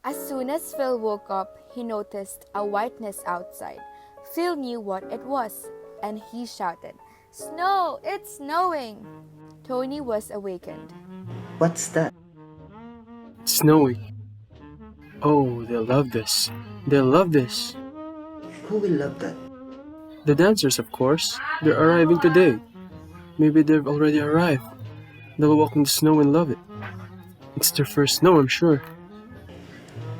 As soon as Phil woke up, he noticed a whiteness outside. Phil knew what it was, and he shouted, "Snow! It's snowing!" Tony was awakened. What's that? Snowy. Oh, they'll love this. They'll love this. Who will love that? The dancers, of course. They're arriving today. Maybe they've already arrived. They'll walk in the snow and love it. It's their first snow, I'm sure.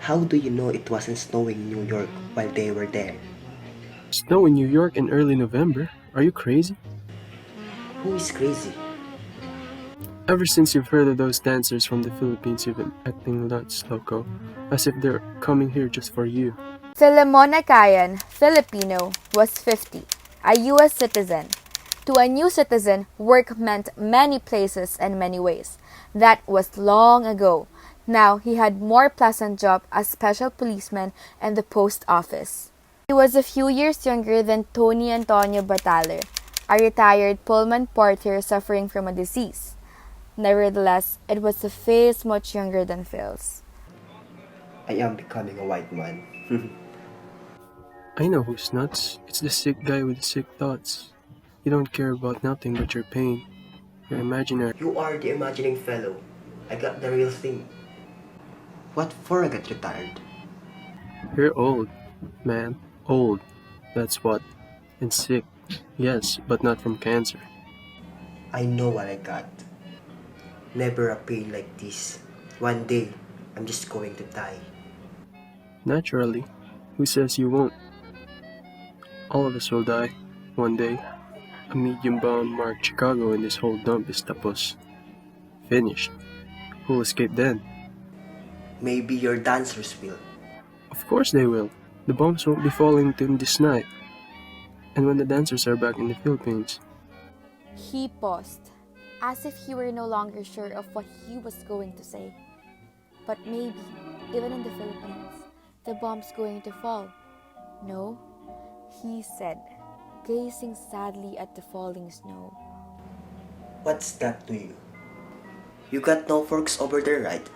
How do you know it wasn't snowing in New York while they were there? Snow in New York in early November? Are you crazy? Who is crazy? Ever since you've heard of those dancers from the Philippines, you've been acting nuts, loco. As if they're coming here just for you. Philemon Akayan, Filipino, was 50, a U.S. citizen. To a new citizen, work meant many places and many ways. That was long ago. Now he had more pleasant job as special policeman in the post office. He was a few years younger than Tony Antonio Bataler, a retired Pullman porter suffering from a disease. Nevertheless, it was a face much younger than Phil's. I am becoming a white man. I know who's nuts. It's the sick guy with the sick thoughts. You don't care about nothing but your pain. Your imaginary. You are the imagining fellow. I got the real thing. What for I got retired? You're old, man. Old. That's what. And sick. Yes, but not from cancer. I know what I got. Never a pain like this. One day, I'm just going to die. Naturally. Who says you won't? All of us will die. One day. A medium bomb marked Chicago and this whole dump is tapos. Finished. Who'll escape then? Maybe your dancers will. Of course they will. The bombs won't be falling to this night. And when the dancers are back in the Philippines. He paused, as if he were no longer sure of what he was going to say. But maybe, even in the Philippines, the bomb's going to fall. No, he said, gazing sadly at the falling snow. What's that to you? You got no forks over there, right?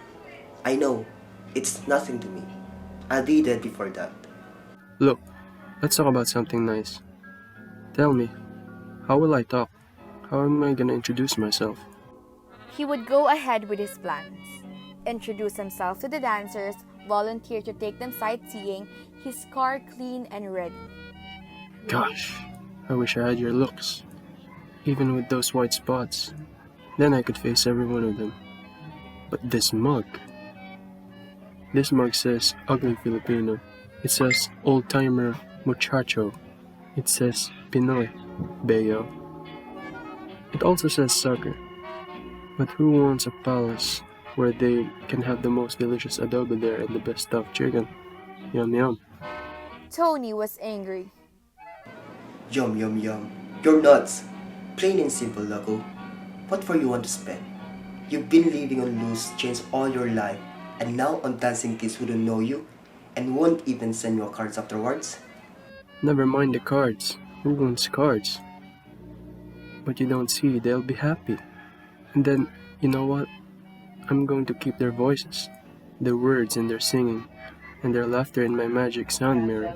I know. It's nothing to me. I'll be dead before that. Look, let's talk about something nice. Tell me, how will I talk? How am I gonna introduce myself? He would go ahead with his plans. Introduce himself to the dancers, volunteer to take them sightseeing, his car clean and ready. Gosh, I wish I had your looks. Even with those white spots. Then I could face every one of them. But this mug says ugly Filipino. It says old-timer muchacho. It says Pinoy, Bayo. It also says sucker. But who wants a palace where they can have the most delicious adobo there and the best stuffed chicken? Yum yum. Tony was angry. Yum yum yum. You're nuts. Plain and simple, loco. What for you want to spend? You've been living on loose change all your life, and now on dancing kids who don't know you, and won't even send you cards afterwards? Never mind the cards. Who wants cards? But you don't see, they'll be happy. And then, you know what? I'm going to keep their voices, their words and their singing, and their laughter in my magic sound mirror.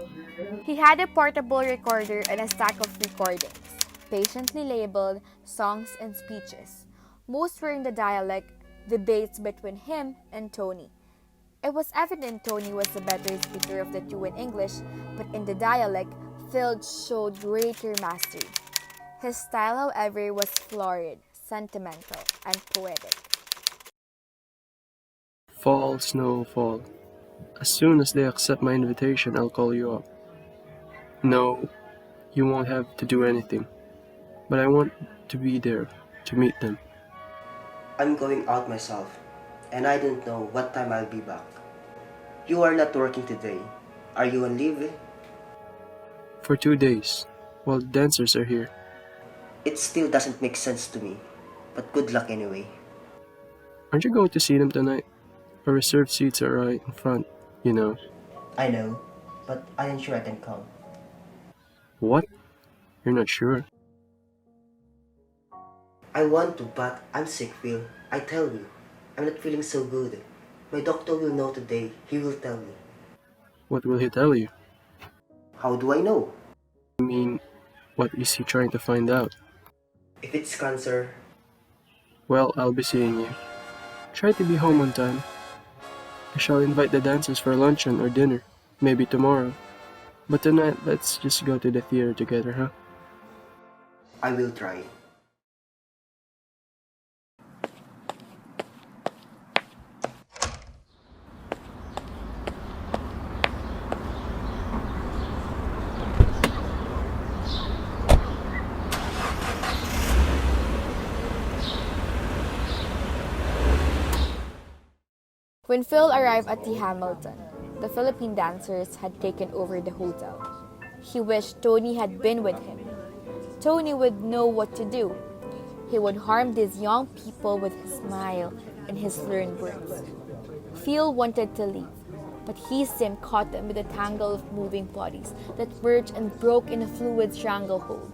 He had a portable recorder and a stack of recordings, patiently labeled songs and speeches. Most were in the dialect, debates between him and Tony. It was evident Tony was the better speaker of the two in English, but in the dialect, Phil showed greater mastery. His style, however, was florid, sentimental, and poetic. Fall, snow, fall. As soon as they accept my invitation, I'll call you up. No, you won't have to do anything. But I want to be there to meet them. I'm going out myself, and I don't know what time I'll be back. You are not working today. Are you on leave? For 2 days, while the dancers are here. It still doesn't make sense to me, but good luck anyway. Aren't you going to see them tonight? Our reserved seats are right in front, you know. I know, but I am sure I can come. What? You're not sure? I want to, but I'm sick, Phil. I tell you, I'm not feeling so good. My doctor will know today. He will tell me. What will he tell you? How do I know? I mean, what is he trying to find out? If it's cancer, Well, I'll be seeing you. Try to be home on time. I shall invite the dancers for luncheon or dinner, maybe tomorrow. But tonight, let's just go to the theater together, huh? I will try. When Phil arrived at the Hamilton, the Philippine dancers had taken over the hotel. He wished Tony had been with him. Tony would know what to do. He would harm these young people with his smile and his learned words. Phil wanted to leave, but he seemed caught amid a tangle of moving bodies that merged and broke in a fluid stranglehold.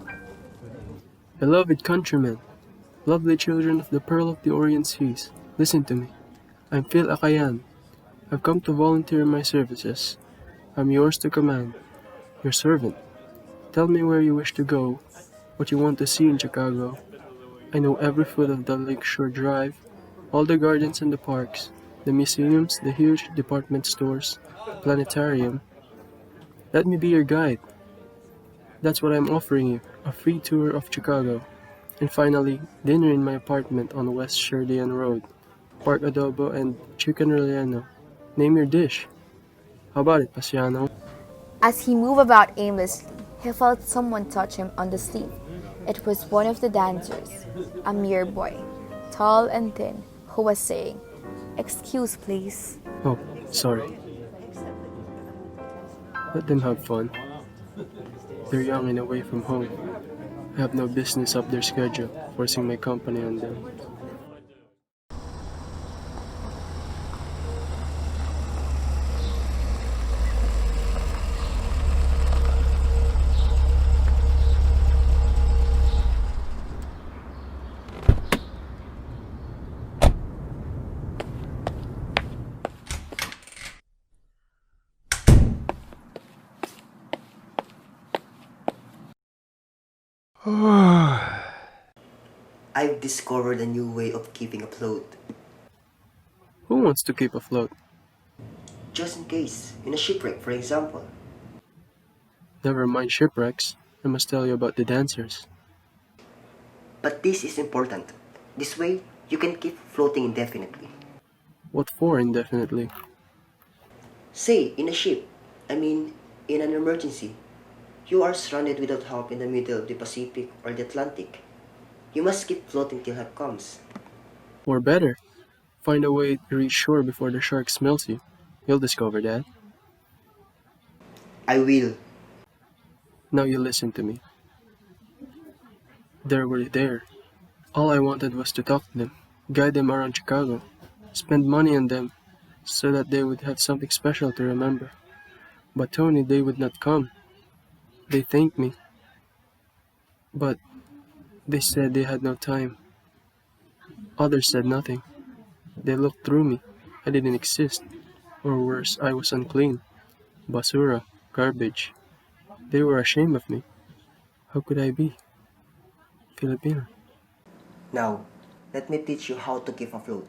Beloved countrymen, lovely children of the Pearl of the Orient Seas, listen to me. I'm Phil Akayan. I've come to volunteer my services. I'm yours to command, your servant. Tell me where you wish to go, what you want to see in Chicago. I know every foot of the Lakeshore Drive, all the gardens and the parks, the museums, the huge department stores, planetarium. Let me be your guide. That's what I'm offering you, a free tour of Chicago. And finally, dinner in my apartment on West Sherdian Road, pork adobo and chicken relleno. Name your dish. How about it, Pasiano? As he moved about aimlessly, he felt someone touch him on the sleeve. It was one of the dancers, a mere boy, tall and thin, who was saying, "Excuse, please." Oh, sorry. Let them have fun. They're young and away from home. I have no business up their schedule, forcing my company on them. I've discovered a new way of keeping afloat. Who wants to keep afloat? Just in case, in a shipwreck for example. Never mind shipwrecks. I must tell you about the dancers. But this is important. This way, you can keep floating indefinitely. What for indefinitely? Say, in a ship, in an emergency, you are stranded without help in the middle of the Pacific or the Atlantic. You must keep floating till help comes. Or better, find a way to reach shore before the shark smells you. You'll discover that. I will. Now you listen to me. They were there. All I wanted was to talk to them, guide them around Chicago, spend money on them, so that they would have something special to remember. But Tony, they would not come. They thanked me. But they said they had no time. Others said nothing. They looked through me. I didn't exist. Or worse, I was unclean. Basura, garbage. They were ashamed of me. How could I be Filipino? Now, let me teach you how to keep afloat.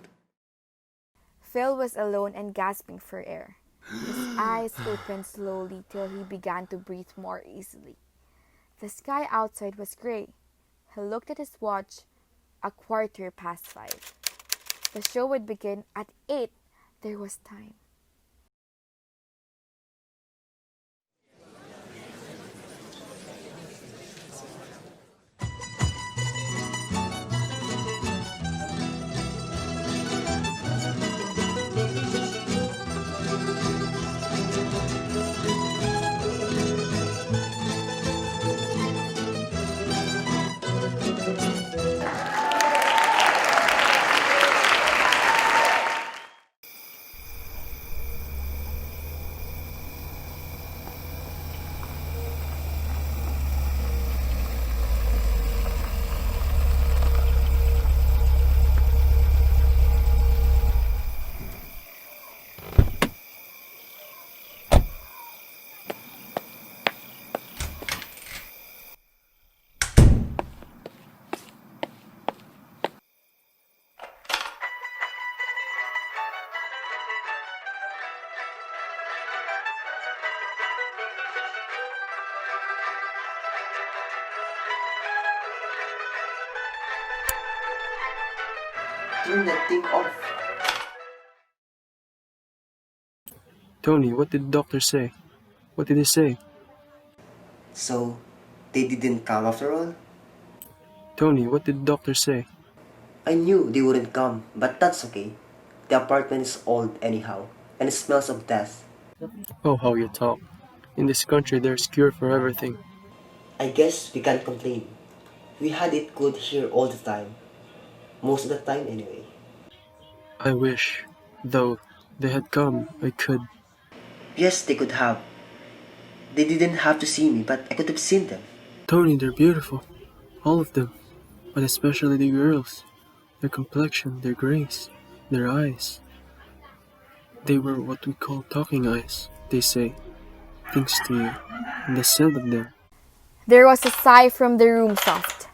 Phil was alone and gasping for air. His eyes opened slowly till he began to breathe more easily. The sky outside was gray. He looked at his watch, 5:15. The show would begin at 8. There was time. Turn that thing off. Tony, what did the doctor say? What did he say? So, they didn't come after all? Tony, what did the doctor say? I knew they wouldn't come, but that's okay. The apartment is old anyhow, and it smells of death. Oh, how you talk. In this country, there's cure for everything. I guess we can't complain. We had it good here all the time. Most of the time anyway. I wish, though, they had come, I could. Yes, they could have. They didn't have to see me, but I could have seen them. Tony, they're beautiful. All of them. But especially the girls. Their complexion, their grace, their eyes. They were what we call talking eyes, they say. Things to you. And the scent of them. There was a sigh from the room soft,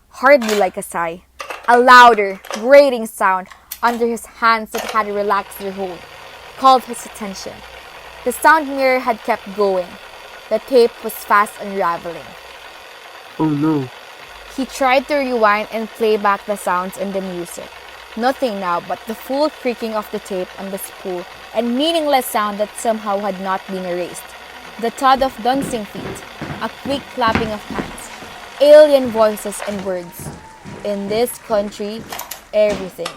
hardly like a sigh, a louder, grating sound under his hands that had relaxed their hold, called his attention. The sound mirror had kept going. The tape was fast unraveling. Oh no. He tried to rewind and play back the sounds and the music. Nothing now but the full creaking of the tape on the spool and meaningless sound that somehow had not been erased. The thud of dancing feet, a quick clapping of hands, alien voices and words. In this country, everything,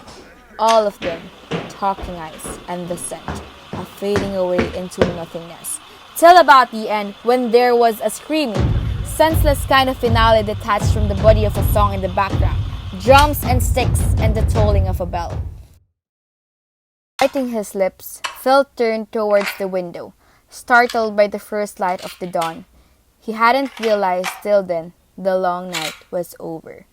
all of them, talking eyes and the scent, are fading away into nothingness. Till about the end, when there was a screaming, senseless kind of finale detached from the body of a song in the background, drums and sticks and the tolling of a bell. Biting his lips, Phil turned towards the window, startled by the first light of the dawn. He hadn't realized till then the long night was over.